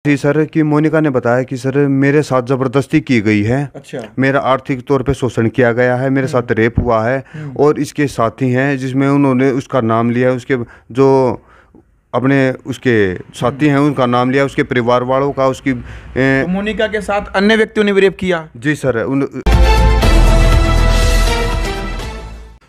जी sir, कि मोनिका ने बताया कि सर मेरे साथ जबरदस्ती की गई है। अच्छा। मेरा आर्थिक तौर पे शोषण किया गया है, मेरे साथ रेप हुआ है और इसके साथी हैं जिसमें उन्होंने उसका नाम लिया, उसके जो अपने उसके साथी हैं उनका नाम लिया, उसके परिवार वालों का, उसकी तो मोनिका के साथ अन्य व्यक्तियों ने भी रेप किया। जी सर।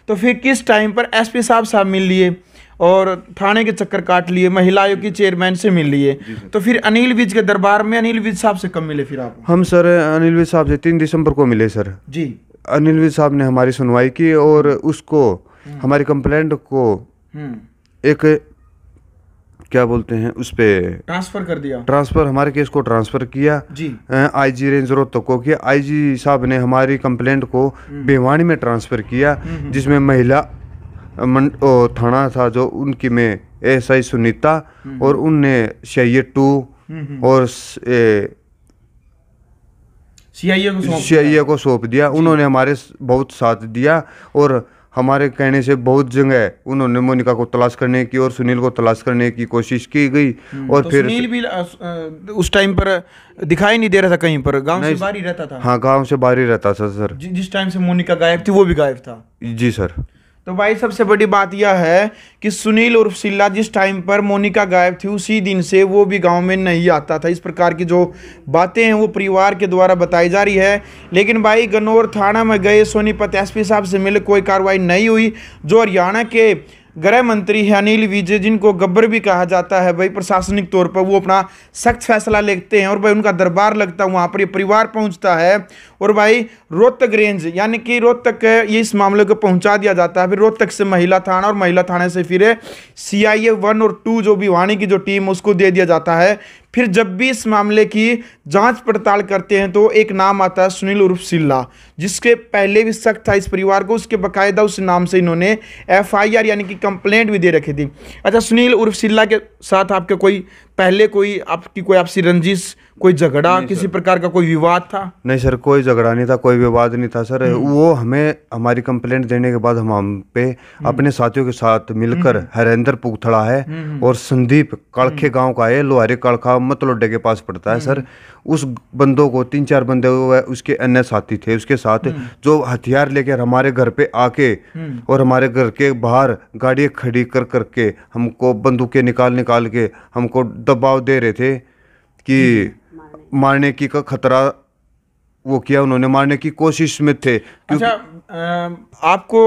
तो फिर किस टाइम पर एसपी साहब मिल लिए और थाने के चक्कर काट लिए, महिला आयोग की चेयरमैन से मिल लिए, तो फिर अनिल विज के दरबार में अनिल विज साहब से कब मिले फिर आप? हम सर अनिल विज साहब से 3 दिसंबर को मिले सर जी। अनिल विज साहब ने हमारी सुनवाई की और उसको हमारी कंप्लेंट को एक क्या बोलते हैं उस पे ट्रांसफर कर दिया। ट्रांसफर, हमारे केस को ट्रांसफर किया जी। आईजी रेंज रोहतक को किया। आईजी साहब ने हमारी कंप्लेंट को भिवानी में ट्रांसफर किया, जिसमें महिला थाना था जो उनकी में एसआई सुनीता और उनने सीआईए 2 और सीआईए को सौंप दिया। उन्होंने हमारे बहुत साथ दिया और हमारे कहने से बहुत जगह उन्होंने मोनिका को तलाश करने की और सुनील को तलाश करने की कोशिश की गई। और तो फिर सुनील भी उस टाइम पर दिखाई नहीं दे रहा था कहीं पर, गांव से बाहर ही रहता था। हाँ, गांव से बाहर ही रहता था सर। जिस टाइम से मोनिका गायब थी वो भी गायब था। जी सर। तो भाई सबसे बड़ी बात यह है कि सुनील उर्फ सिल्ला जिस टाइम पर मोनिका गायब थी उसी दिन से वो भी गांव में नहीं आता था। इस प्रकार की जो बातें हैं वो परिवार के द्वारा बताई जा रही है। लेकिन भाई गन्नौर थाना में गए, सोनीपत एसपी साहब से मिले, कोई कार्रवाई नहीं हुई। जो हरियाणा के गृह मंत्री है अनिल विज, जिनको गब्बर भी कहा जाता है भाई प्रशासनिक तौर पर, वो अपना सख्त फैसला लेते हैं और भाई उनका दरबार लगता है, वहाँ पर ये परिवार पहुँचता है और भाई रोहतक रेंज यानी कि रोहतक ये इस मामले को पहुँचा दिया जाता है। फिर रोहतक से महिला थाना और महिला थाने से फिर सीआईए 1 और 2 जो भिवानी की जो टीम उसको दे दिया जाता है। फिर जब भी इस मामले की जांच पड़ताल करते हैं तो एक नाम आता है सुनील उर्फ सिल्ला, जिसके पहले भी शक था इस परिवार को, उसके बाकायदा उस नाम से इन्होंने एफआईआर यानी कि कंप्लेंट भी दे रखी थी। अच्छा, सुनील उर्फ सिल्ला के साथ आपके कोई पहले कोई आपसी रंजिश, कोई झगड़ा, किसी प्रकार का कोई विवाद था? नहीं सर, कोई झगड़ा नहीं था, कोई विवाद नहीं था सर। वो हमें हमारी कंप्लेंट देने के बाद हम पे अपने साथियों के साथ मिलकर हरेंद्र पुगथड़ा है और संदीप कड़खे गांव का है, लोहारे कड़खा मतलोडे के पास पड़ता है सर। उस बंदों को 3-4 बंदे उसके अन्य साथी थे उसके साथ, जो हथियार लेकर हमारे घर पे आके और हमारे घर के बाहर गाड़ी खड़ी कर करके हमको बंदूकें निकाल के हमको दबाव दे रहे थे कि मारने की का खतरा वो किया, उन्होंने मारने की कोशिश में थे। अच्छा, आपको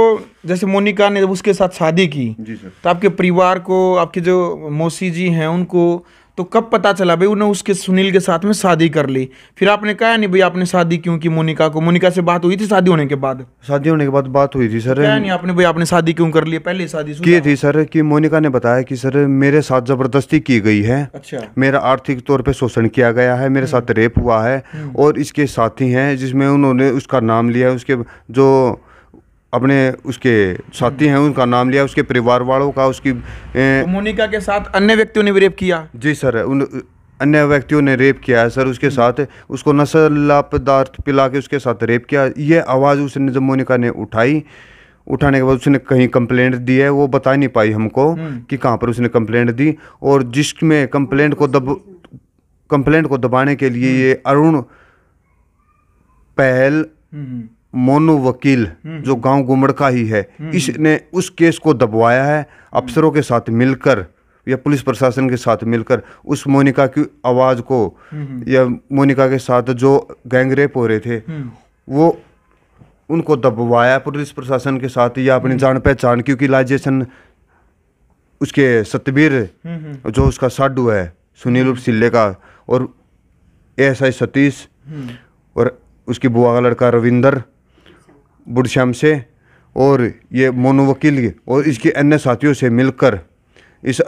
जैसे मोनिका ने जब उसके साथ शादी की जी सर, तो आपके परिवार को, आपके जो मौसी जी हैं उनको तो कब पता चला भाई उन्हें उसके सुनील के साथ में शादी कर ली? फिर आपने कहा नहीं भाई आपने शादी क्यों की मोनिका को? मोनिका से बात हुई थी शादी होने के बाद? शादी होने के बाद बात हुई थी सर। क्या नहीं आपने भाई आपने शादी क्यों कर ली? पहले शादी की थी सर, कि मोनिका ने बताया कि सर मेरे साथ जबरदस्ती की गई है। अच्छा। मेरा आर्थिक तौर पे शोषण किया गया है, मेरे साथ रेप हुआ है और इसके साथी हैं जिसमें उन्होंने उसका नाम लिया, उसके जो अपने उसके साथी हैं उनका नाम लिया, उसके परिवार वालों का, उसकी तो मोनिका के साथ अन्य व्यक्तियों ने भी रेप किया? जी सर, उन अन्य व्यक्तियों ने रेप किया है सर उसके साथ, उसको नशीला पदार्थ पिला के उसके साथ रेप किया। ये आवाज़ उसने जब मोनिका ने उठाने के बाद उसने कहीं कंप्लेंट दी है, वो बता नहीं पाई हमको कि कहाँ पर उसने कंप्लेंट दी। और जिसमें कंप्लेंट को दबाने के लिए ये अरुण पहल मोनू वकील जो गांव गुमड़ का ही है, इसने उस केस को दबवाया है। अफसरों के साथ मिलकर या पुलिस प्रशासन के साथ मिलकर उस मोनिका की आवाज़ को या मोनिका के साथ जो गैंग रेप हो रहे थे वो उनको दबवाया पुलिस प्रशासन के साथ या अपनी जान पहचान, क्योंकि लाइजेशन उसके सतबीर जो उसका साडू है सुनील उर्फ सिल्ले का और एएसआई सतीश और उसकी बुआ का लड़का रविंदर बुढ़श्याम से और ये मोनू वकील और इसके अन्य साथियों से मिलकर इस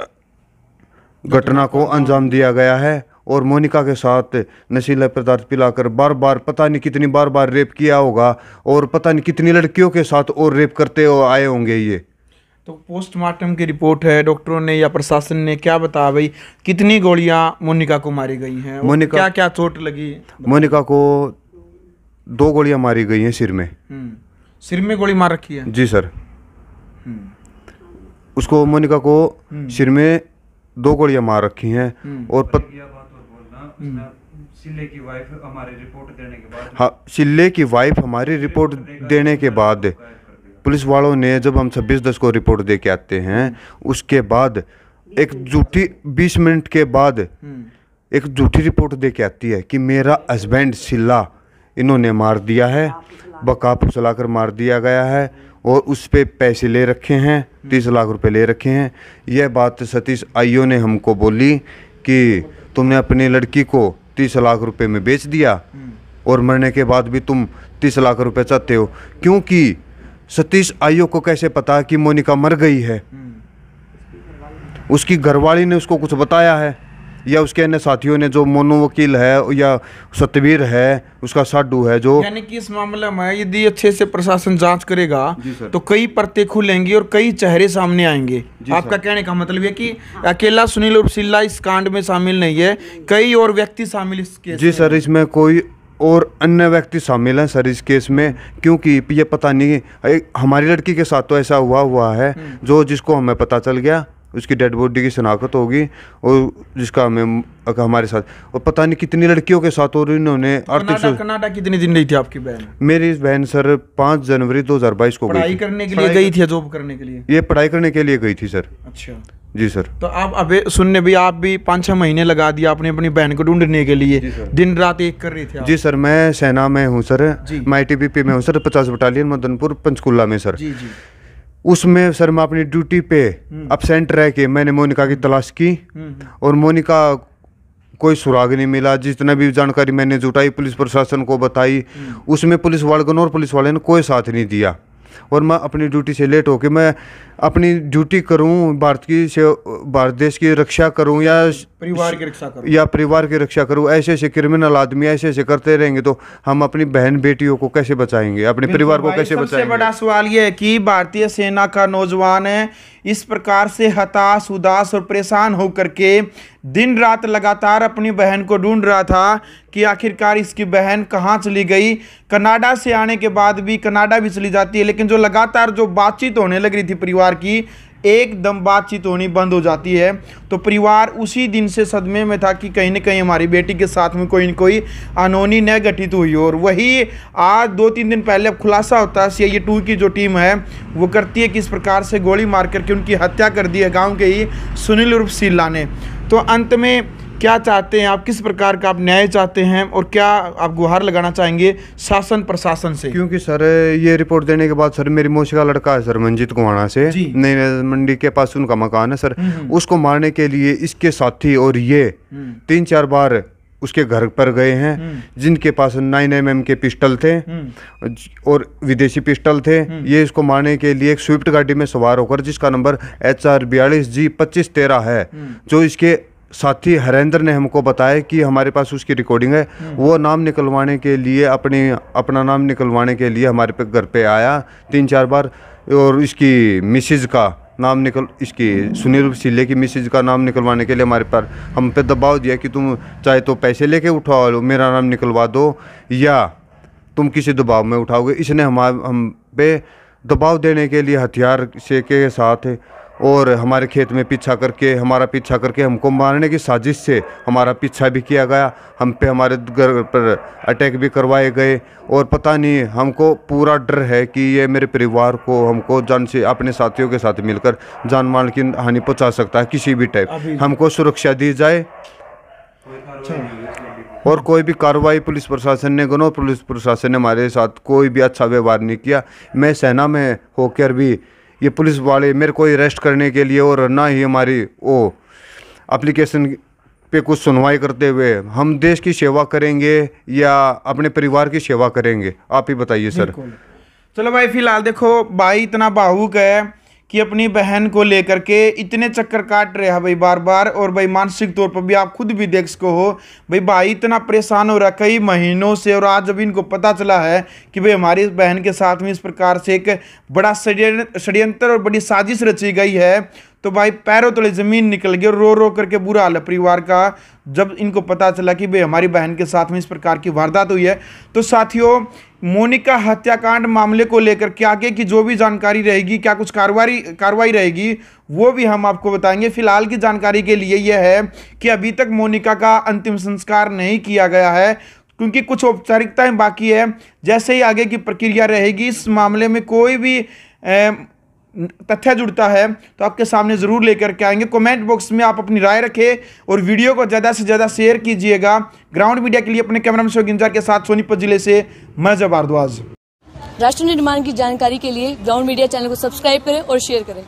घटना को अंजाम दिया गया है। और मोनिका के साथ नशीला पदार्थ पिलाकर बार बार पता नहीं कितनी बार रेप किया होगा और पता नहीं कितनी लड़कियों के साथ और रेप करते आए होंगे। ये तो पोस्टमार्टम की रिपोर्ट है, डॉक्टरों ने या प्रशासन ने क्या बताया भाई कितनी गोलियां मोनिका को मारी गई हैं? मोनिका क्या क्या चोट लगी? मोनिका को 2 गोलियां मारी गई हैं सिर में। सिर में गोली मार रखी है? जी सर। उसको मोनिका को सिर में 2 गोलियां मार रखी हैं और सिल्ले की वाइफ हमारी रिपोर्ट देने के बाद, हाँ, सिल्ले की वाइफ हमारी रिपोर्ट देने के बाद पुलिस वालों ने, जब हम 26/10 को रिपोर्ट दे के आते हैं, उसके बाद एक झूठी 20 मिनट के बाद एक झूठी रिपोर्ट दे के आती है कि मेरा हस्बैंड सिल्ला इन्होंने मार दिया है, बका फुसलाकर मार दिया गया है और उस पे पैसे ले रखे हैं, 30 लाख रुपए ले रखे हैं। यह बात सतीश आईओ ने हमको बोली कि तुमने अपनी लड़की को 30 लाख रुपए में बेच दिया और मरने के बाद भी तुम 30 लाख रुपए चाहते हो, क्योंकि सतीश आईओ को कैसे पता कि मोनिका मर गई है? उसकी घरवाली ने उसको कुछ बताया है या उसके अन्य साथियों ने, जो मोनू वकील है या सतवीर है, उसका साडू है, जो, यानी कि इस मामले में यदि अच्छे से प्रशासन जांच करेगा तो कई परतें खुलेंगी और कई चेहरे सामने आएंगे। आपका कहने का मतलब है कि अकेला सुनील उर्फ सिल्ला इस कांड में शामिल नहीं है, कई और व्यक्ति शामिल इस केस जी सर, इसमें कोई और अन्य व्यक्ति शामिल हैं सर इस केस में, क्योंकि ये पता नहीं, हमारी लड़की के साथ तो ऐसा हुआ है जो जिसको हमें पता चल गया, उसकी डेड बॉडी की शनाख्त होगी और जिसका हमें हमारे साथ, और पता नहीं कितनी लड़कियों के साथ, और इन्होंने कनाडा कितनी दिन रही थी आपकी बहन? मेरी बहन सर 5 जनवरी 2022 को पढ़ाई करने के लिए गई थी, जॉब करने के लिए? ये पढ़ाई करने के लिए गई थी सर। अच्छा जी सर। तो आप अबे सुनने भी, आप भी 5-6 महीने लगा दिया आपने अपनी बहन को ढूंढने के लिए, दिन रात एक कर रहे थे आप? जी सर, मैं सेना में हूँ सर, मैं ITBP में हूँ सर, 50 बटालियन मदनपुर पंचकुला में सर। जी। उसमें सर मैं अपनी ड्यूटी पे एब्सेंट रह के मैंने मोनिका की तलाश की और मोनिका कोई सुराग नहीं मिला। जितना भी जानकारी मैंने जुटाई, पुलिस प्रशासन को बताई, उसमें पुलिस वालगन और पुलिस वाले ने कोई साथ नहीं दिया और मैं अपनी ड्यूटी से लेट होके मैं अपनी ड्यूटी करूं, भारत देश की रक्षा करूं या परिवार की रक्षा करूं, ऐसे क्रिमिनल आदमी ऐसे करते रहेंगे तो हम अपनी बहन बेटियों को कैसे बचाएंगे, अपने परिवार को कैसे बचाएंगे? सबसे बड़ा सवाल यह है कि भारतीय सेना का नौजवान है इस प्रकार से हताश, उदास और परेशान होकर के दिन रात लगातार अपनी बहन को ढूंढ रहा था कि आखिरकार इसकी बहन कहाँ चली गई। कनाडा से आने के बाद भी कनाडा भी चली जाती है, लेकिन जो लगातार जो बातचीत होने लग रही थी परिवार की, एकदम बातचीत होनी बंद हो जाती है। तो परिवार उसी दिन से सदमे में था कि कहीं ना कहीं हमारी बेटी के साथ में कोई न कोई अनहोनी न घटित हुई। और वही आज 2-3 दिन पहले अब खुलासा होता है, CIA 2 की जो टीम है वो करती है कि इस प्रकार से गोली मार करके उनकी हत्या कर दी है गाँव के ही सुनील उर्फ सिल्ला ने। तो अंत में क्या चाहते हैं आप, किस प्रकार का आप न्याय चाहते हैं और क्या आप गुहार लगाना चाहेंगे शासन प्रशासन से? क्योंकि सर ये रिपोर्ट देने के बाद सर मेरी मौसी का लड़का है सर मंजीत कुमाना से, नई मंडी के पास उनका मकान है सर, उसको मारने के लिए इसके साथी और ये 3-4 बार उसके घर पर गए हैं, जिनके पास 9mm के पिस्टल थे और विदेशी पिस्टल थे। ये इसको मारने के लिए एक स्विफ्ट गाड़ी में सवार होकर, जिसका नंबर HR 42G 2513 है, जो इसके साथी हरेंद्र ने हमको बताया कि हमारे पास उसकी रिकॉर्डिंग है, वो नाम निकलवाने के लिए अपना नाम निकलवाने के लिए हमारे पे घर पे आया 3-4 बार और इसकी मिसेज का नाम इसकी सुनील सिल्ले की मिसेज का नाम निकलवाने के लिए हमारे पर हम पे दबाव दिया कि तुम चाहे तो पैसे लेके उठाओ लो, मेरा नाम निकलवा दो या तुम किसी दबाव में उठाओगे। इसने हम पे दबाव देने के लिए हथियार से के साथ और हमारे खेत में हमारा पीछा करके हमको मारने की साजिश से हमारा पीछा भी किया गया, हम पे हमारे घर पर अटैक भी करवाए गए। और पता नहीं, हमको पूरा डर है कि ये मेरे परिवार को, हमको जान से अपने साथियों के साथ मिलकर जान माल की हानि पहुंचा सकता है किसी भी टाइप। हमको सुरक्षा दी जाए और कोई भी कार्रवाई पुलिस प्रशासन ने पुलिस प्रशासन ने हमारे साथ कोई भी अच्छा व्यवहार नहीं किया। मैं सेना में होकर भी ये पुलिस वाले मेरे को अरेस्ट करने के लिए और ना ही हमारी वो एप्लीकेशन पे कुछ सुनवाई करते हुए हम देश की सेवा करेंगे या अपने परिवार की सेवा करेंगे, आप ही बताइए सर। चलो भाई, फिलहाल देखो भाई इतना भावुक है कि अपनी बहन को लेकर के इतने चक्कर काट रहे हैं भाई बार बार, और भाई मानसिक तौर पर भी आप खुद भी देख सको हो भाई इतना परेशान हो रहा है कई महीनों से। और आज जब इनको पता चला है कि भाई हमारी बहन के साथ में इस प्रकार से एक बड़ा षड्यंत्र और बड़ी साजिश रची गई है, तो भाई पैरों तले जमीन निकल गई और रो रो करके बुरा हाल है परिवार का जब इनको पता चला कि भाई हमारी बहन के साथ में इस प्रकार की वारदात हुई है। तो साथियों, मोनिका हत्याकांड मामले को लेकर के आगे की जो भी जानकारी रहेगी, क्या कुछ कार्रवाई रहेगी, वो भी हम आपको बताएंगे। फिलहाल की जानकारी के लिए यह है कि अभी तक मोनिका का अंतिम संस्कार नहीं किया गया है क्योंकि कुछ औपचारिकताएं बाकी है। जैसे ही आगे की प्रक्रिया रहेगी, इस मामले में कोई भी तथ्य जुड़ता है तो आपके सामने जरूर लेकर के आएंगे। कमेंट बॉक्स में आप अपनी राय रखें और वीडियो को ज़्यादा से ज़्यादा शेयर कीजिएगा। ग्राउंड मीडिया के लिए अपने कैमरामैन शोगिंजार के साथ सोनीपत जिले से मैं जब भारद्वाज। राष्ट्र निर्माण की जानकारी के लिए ग्राउंड मीडिया चैनल को सब्सक्राइब करें और शेयर करें।